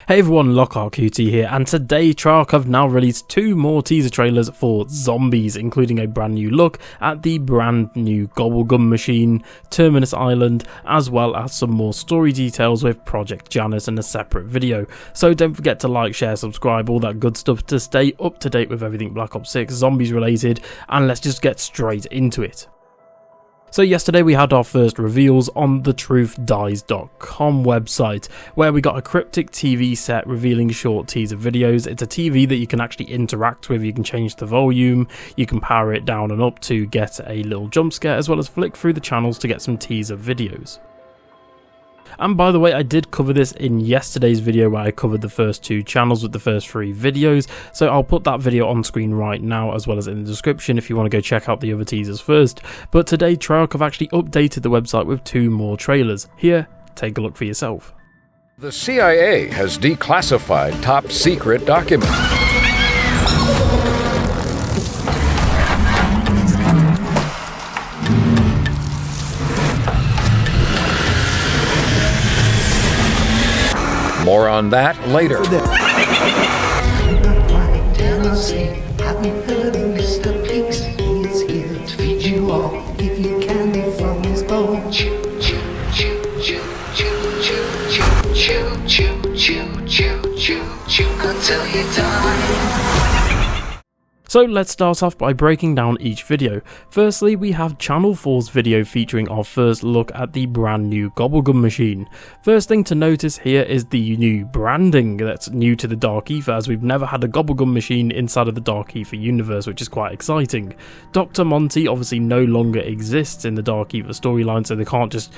Hey everyone, LockhartQT here, and today Treyarch have now released 2 more teaser trailers for Zombies, including a brand new look at the brand new Gobblegum machine, Terminus Island, as well as some more story details with Project Janus in a separate video. So don't forget to like, share, subscribe, all that good stuff to stay up to date with everything Black Ops 6 Zombies related, and let's just get straight into it. So yesterday we had our first reveals on the TruthDies.com website, where we got a cryptic TV set revealing short teaser videos. It's a TV that you can actually interact with. You can change the volume, you can power it down and up to get a little jump scare, as well as flick through the channels to get some teaser videos. And by the way, I did cover this in yesterday's video where I covered the first 2 channels with the first 3 videos, so I'll put that video on screen right now as well as in the description if you want to go check out the other teasers first. But today Treyarch have actually updated the website with 2 more trailers. Here, take a look for yourself. The CIA has declassified top secret documents. More on that later. Have you heard of Mr. Pigs? He is here to feed you all, give you candy from his bowl. Chew, chew, chew, chew, chew, chew, chew, chew, chew, chew, chew, chew, until you die. So let's start off by breaking down each video. Firstly, we have Channel 4's video featuring our first look at the brand new Gobblegum machine. First thing to notice here is the new branding that's new to the Dark Ether, as we've never had a Gobblegum machine inside of the Dark Ether universe, which is quite exciting. Dr. Monty obviously no longer exists in the Dark Ether storyline, so they can't just,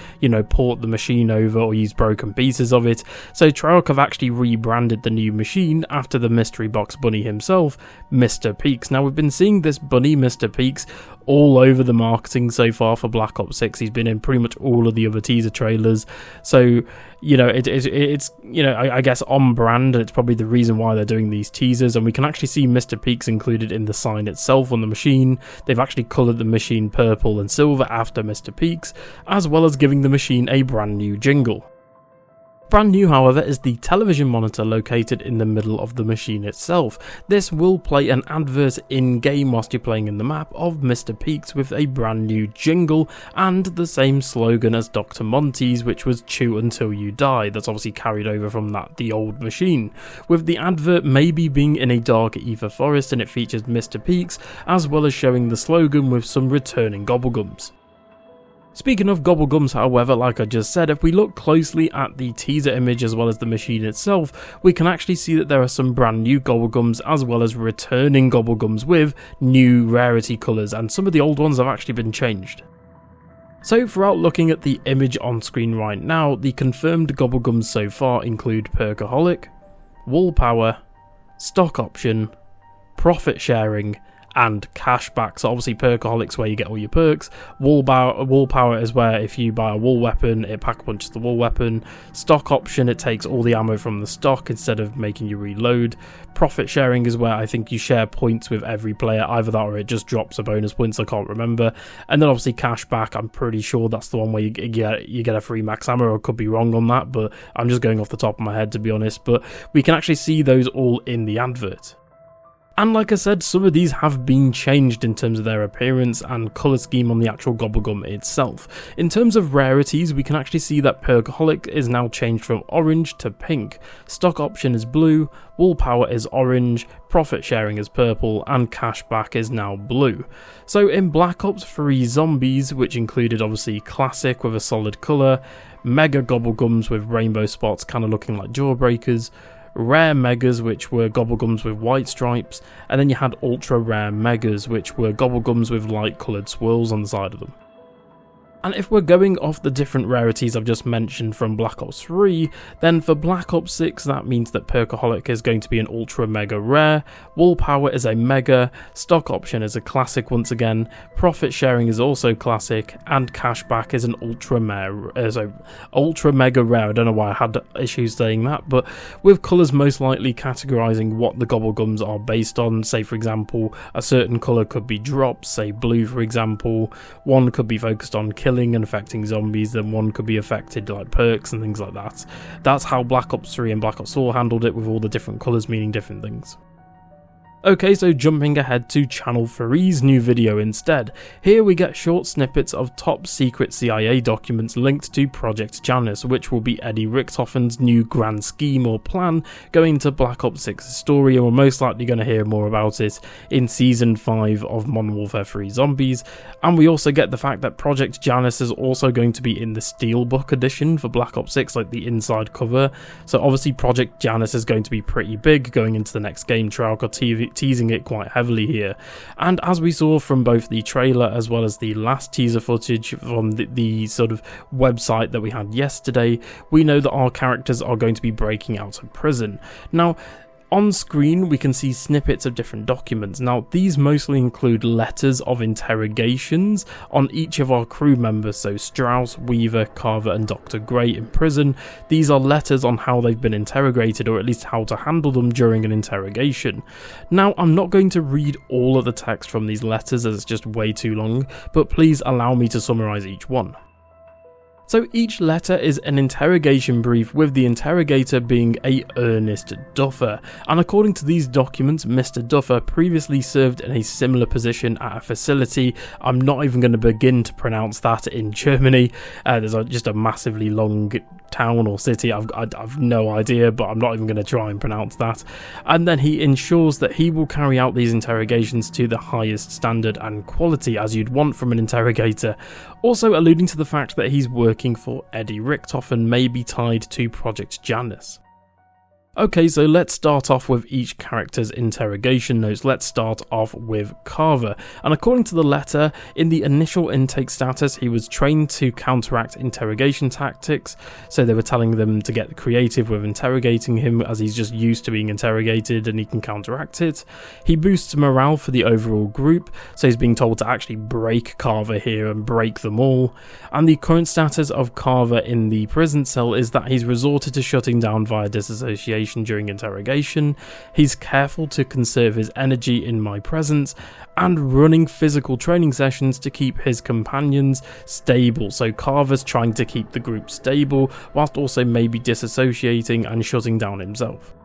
port the machine over or use broken pieces of it. So Treyarch have actually rebranded the new machine after the mystery box bunny himself, Mr. Peaks. Now we've been seeing this bunny, Mr. Peaks, all over the marketing so far for Black Ops 6. He's been in pretty much all of the other teaser trailers. So, it's I guess on brand, and it's probably the reason why they're doing these teasers. And we can actually see Mr. Peaks included in the sign itself on the machine. They've actually coloured the machine purple and silver after Mr. Peaks, as well as giving the machine a brand new jingle. Brand new, however, is the television monitor located in the middle of the machine itself. This will play an advert in-game whilst you're playing in the map of Mr. Peaks with a brand new jingle and the same slogan as Dr. Monty's, which was "Chew until you die." That's obviously carried over from the old machine, with the advert maybe being in a dark ether forest, and it features Mr. Peaks, as well as showing the slogan with some returning Gobblegums. Speaking of Gobblegums, however, like I just said, if we look closely at the teaser image as well as the machine itself, we can actually see that there are some brand new Gobblegums as well as returning Gobblegums with new rarity colours, and some of the old ones have actually been changed. So throughout looking at the image on screen right now, the confirmed Gobblegums so far include Perkaholic, Wall Power, Stock Option, Profit Sharing, and cashback. So obviously Perkaholic's where you get all your perks. Wall Power is where if you buy a wall weapon, it pack punches the wall weapon. Stock Option, it takes all the ammo from the stock instead of making you reload. Profit Sharing is where I think you share points with every player, either that or it just drops a bonus points, I can't remember. And then obviously cashback, I'm pretty sure that's the one where you get a free max ammo, or I could be wrong on that, but I'm just going off the top of my head to be honest. But we can actually see those all in the advert. And like I said, some of these have been changed in terms of their appearance and colour scheme on the actual Gobblegum itself. In terms of rarities, we can actually see that Perkaholic is now changed from orange to pink, Stock Option is blue, Wall Power is orange, Profit Sharing is purple, and Cashback is now blue. So in Black Ops 3 Zombies, which included obviously Classic with a solid colour, Mega Gobblegums with rainbow spots kind of looking like Jawbreakers, Rare Megas, which were Gobblegums with white stripes, and then you had Ultra Rare Megas, which were Gobblegums with light coloured swirls on the side of them. And if we're going off the different rarities I've just mentioned from Black Ops 3, then for Black Ops 6 that means that Perkaholic is going to be an Ultra Mega Rare, Wall Power is a Mega, Stock Option is a Classic once again, Profit Sharing is also Classic, and Cashback is an Ultra Mega Rare. I don't know why I had issues saying that, but with colours most likely categorising what the Gobblegums are based on. Say for example, a certain colour could be drops, say blue for example, one could be focused on kill killing and affecting zombies, then one could be affected like perks and things like that. That's how Black Ops 3 and Black Ops 4 handled it, with all the different colours meaning different things. Okay, so jumping ahead to Channel 3's new video instead. Here we get short snippets of top secret CIA documents linked to Project Janus, which will be Eddie Richtofen's new grand scheme or plan going into Black Ops 6's story, and we're most likely going to hear more about it in Season 5 of Modern Warfare 3 Zombies. And we also get the fact that Project Janus is also going to be in the Steelbook edition for Black Ops 6, like the inside cover. So obviously Project Janus is going to be pretty big going into the next game. Treyarch are teasing it quite heavily here, and as we saw from both the trailer as well as the last teaser footage from the sort of website that we had yesterday, we know that our characters are going to be breaking out of prison. Now, on screen we can see snippets of different documents. Now these mostly include letters of interrogations on each of our crew members, so Strauss, Weaver, Carver and Dr. Gray in prison. These are letters on how they've been interrogated, or at least how to handle them during an interrogation. Now I'm not going to read all of the text from these letters as it's just way too long, but please allow me to summarise each one. So each letter is an interrogation brief, with the interrogator being a Ernest Duffer, and according to these documents, Mr. Duffer previously served in a similar position at a facility. I'm not even going to begin to pronounce that in Germany. There's just a massively long town or city. I've no idea, but I'm not even going to try and pronounce that. And then he ensures that he will carry out these interrogations to the highest standard and quality as you'd want from an interrogator, also alluding to the fact that he's working for Eddie Richtofen, may be tied to Project Janus. Okay, so let's start off with each character's interrogation notes. Let's start off with Carver, and according to the letter, in the initial intake status he was trained to counteract interrogation tactics, so they were telling them to get creative with interrogating him as he's just used to being interrogated and he can counteract it. He boosts morale for the overall group, so he's being told to actually break Carver here and break them all. And the current status of Carver in the prison cell is that he's resorted to shutting down via disassociation during interrogation. He's careful to conserve his energy in my presence, and running physical training sessions to keep his companions stable. So Carver's trying to keep the group stable whilst also maybe disassociating and shutting down himself.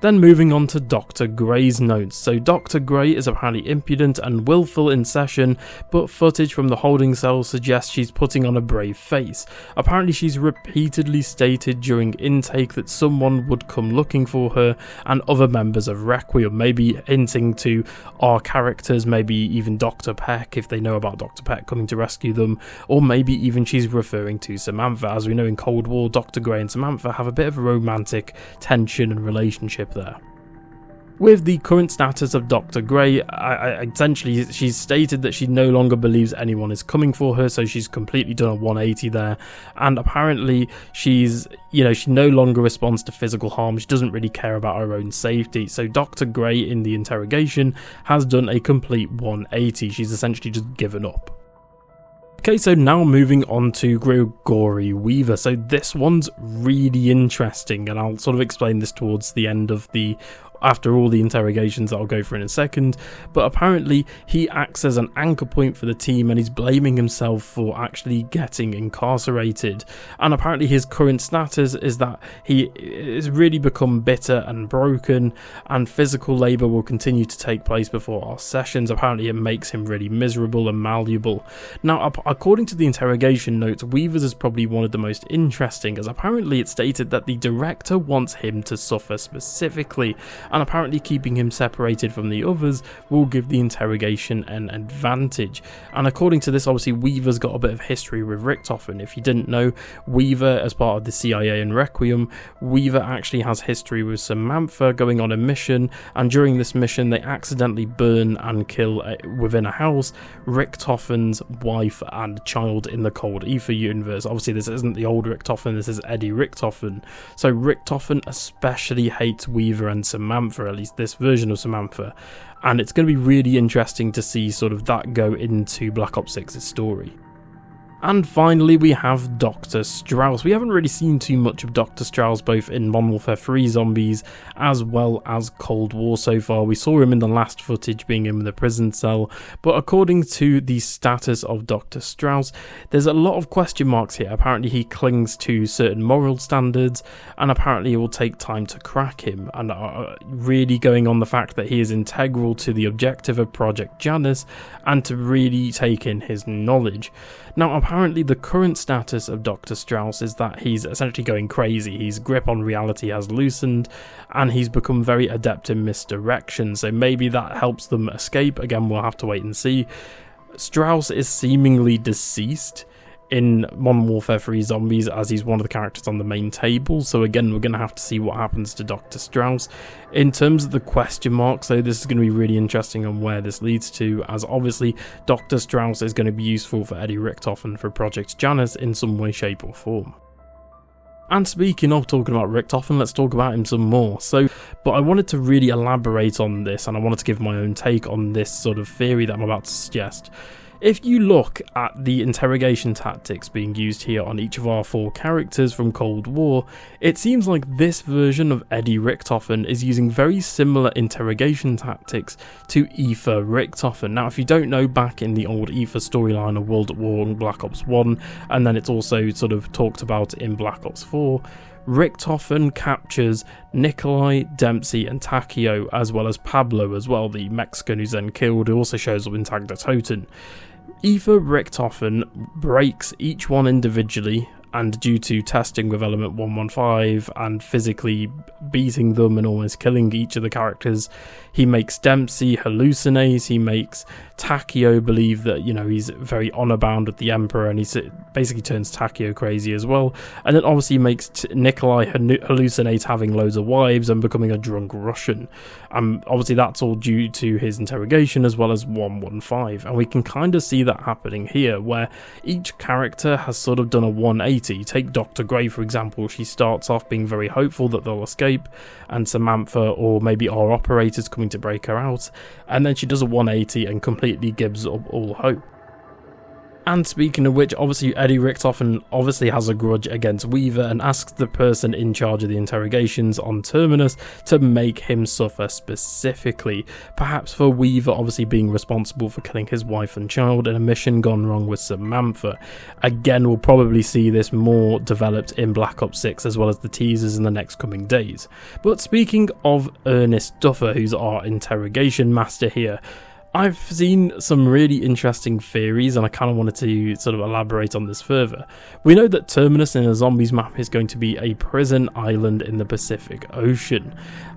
Then moving on to Dr. Gray's notes. So Dr. Gray is apparently impudent and willful in session, but footage from the holding cell suggests she's putting on a brave face. Apparently she's repeatedly stated during intake that someone would come looking for her and other members of Requiem, maybe hinting to our characters, maybe even Dr. Peck if they know about Dr. Peck coming to rescue them, or maybe even she's referring to Samantha. As we know, in Cold War, Dr. Gray and Samantha have a bit of a romantic tension and relationship there. With the current status of Dr. Gray, essentially she's stated that she no longer believes anyone is coming for her, so she's completely done a 180 there, and apparently she no longer responds to physical harm. She doesn't really care about her own safety, so Dr. Gray in the interrogation has done a complete 180. She's essentially just given up. Okay, so now moving on to Gregory Weaver. So this one's really interesting, and I'll sort of explain this towards the end of after all the interrogations that I'll go through in a second, but apparently he acts as an anchor point for the team, and he's blaming himself for actually getting incarcerated. And apparently his current status is that he has really become bitter and broken, and physical labour will continue to take place before our sessions. Apparently it makes him really miserable and malleable. Now, according to the interrogation notes, Weaver's is probably one of the most interesting, as apparently it's stated that the director wants him to suffer specifically, and apparently keeping him separated from the others will give the interrogation an advantage. And according to this, obviously Weaver's got a bit of history with Richtofen. If you didn't know, Weaver, as part of the CIA and Requiem, Weaver actually has history with Samantha going on a mission, and during this mission they accidentally burn and kill within a house Richtofen's wife and child in the Cold Ether universe. Obviously this isn't the old Richtofen, this is Eddie Richtofen. So Richtofen especially hates Weaver and Samantha, at least this version of Samantha, and it's going to be really interesting to see sort of that go into Black Ops 6's story. And finally, we have Dr. Strauss. We haven't really seen too much of Dr. Strauss both in Modern Warfare 3 Zombies as well as Cold War so far. We saw him in the last footage being in the prison cell, but according to the status of Dr. Strauss, there's a lot of question marks here. Apparently he clings to certain moral standards, and apparently it will take time to crack him, and really going on the fact that he is integral to the objective of Project Janus and to really take in his knowledge. Now, apparently the current status of Dr. Strauss is that he's essentially going crazy. His grip on reality has loosened, and he's become very adept in misdirection, so maybe that helps them escape. Again, we'll have to wait and see. Strauss is seemingly deceased in Modern Warfare 3 Zombies, as he's one of the characters on the main table, so again we're going to have to see what happens to Dr. Strauss. In terms of the question marks though, this is going to be really interesting on where this leads to, as obviously Dr. Strauss is going to be useful for Eddie Richtofen for Project Janus in some way, shape or form. And speaking of talking about Richtofen, let's talk about him some more. But I wanted to really elaborate on this, and I wanted to give my own take on this sort of theory that I'm about to suggest. If you look at the interrogation tactics being used here on each of our 4 characters from Cold War, it seems like this version of Eddie Richtofen is using very similar interrogation tactics to Aoife Richtofen. Now, if you don't know, back in the old Aoife storyline of World at War and Black Ops 1, and then it's also sort of talked about in Black Ops 4, Richtofen captures Nikolai, Dempsey and Takio, as well as Pablo as well, the Mexican who's then killed, who also shows up in Tag der Toten. Aoife Richtofen breaks each one individually, and due to testing with Element 115 and physically beating them and almost killing each of the characters, he makes Dempsey hallucinate, he makes Takio believe that, you know, he's very honor bound with the Emperor, and he basically turns Takio crazy as well, and then obviously makes Nikolai hallucinate having loads of wives and becoming a drunk Russian. Obviously that's all due to his interrogation as well as 115, and we can kind of see that happening here, where each character has sort of done a 180. Take Dr. Gray for example. She starts off being very hopeful that they'll escape, and Samantha or maybe our operators coming to break her out, and then she does a 180 and completely gives up all hope. And speaking of which, obviously Eddie Richtofen obviously has a grudge against Weaver and asks the person in charge of the interrogations on Terminus to make him suffer specifically, perhaps for Weaver obviously being responsible for killing his wife and child in a mission gone wrong with Samantha. Again, we'll probably see this more developed in Black Ops 6 as well as the teasers in the next coming days. But speaking of Ernest Duffer, who's our interrogation master here, I've seen some really interesting theories, and I kind of wanted to sort of elaborate on this further. We know that Terminus in a Zombies map is going to be a prison island in the Pacific Ocean.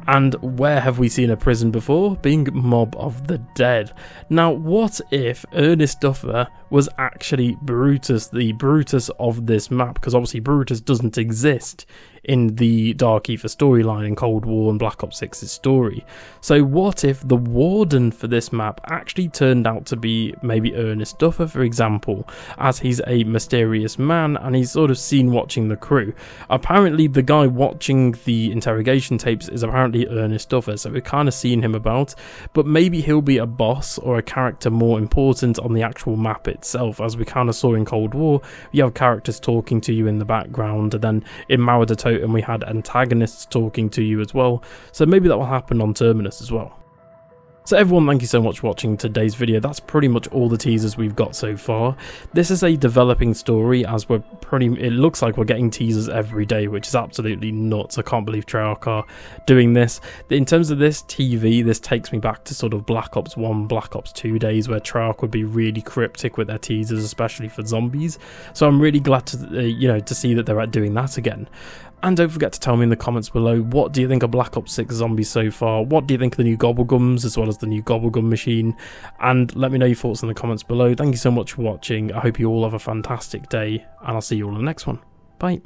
And where have we seen a prison before? Being Mob of the Dead. Now, what if Ernest Duffer was actually Brutus, the Brutus of this map? Because obviously Brutus doesn't exist in the Dark Aether storyline in Cold War and Black Ops 6's story. So what if the warden for this map actually turned out to be maybe Ernest Duffer, for example, as he's a mysterious man and he's sort of seen watching the crew. Apparently the guy watching the interrogation tapes is apparently Ernest Duffer, so we've kind of seen him about, but maybe he'll be a boss or a character more important on the actual map itself. As we kind of saw in Cold War, you have characters talking to you in the background, and then in Mauer der Toten we had antagonists talking to you as well, so maybe that will happen on Terminus as well. So everyone, thank you so much for watching today's video. That's pretty much all the teasers we've got so far. This is a developing story, as it looks like we're getting teasers every day, which is absolutely nuts. I can't believe Treyarch are doing this. In terms of this TV, this takes me back to sort of Black Ops 1, Black Ops 2 days, where Treyarch would be really cryptic with their teasers, especially for zombies. So I'm really glad to, to see that they're doing that again. And don't forget to tell me in the comments below, what do you think of Black Ops 6 Zombies so far? What do you think of the new Gobblegums, as well as the new Gobblegum machine? And let me know your thoughts in the comments below. Thank you so much for watching. I hope you all have a fantastic day, and I'll see you all in the next one. Bye.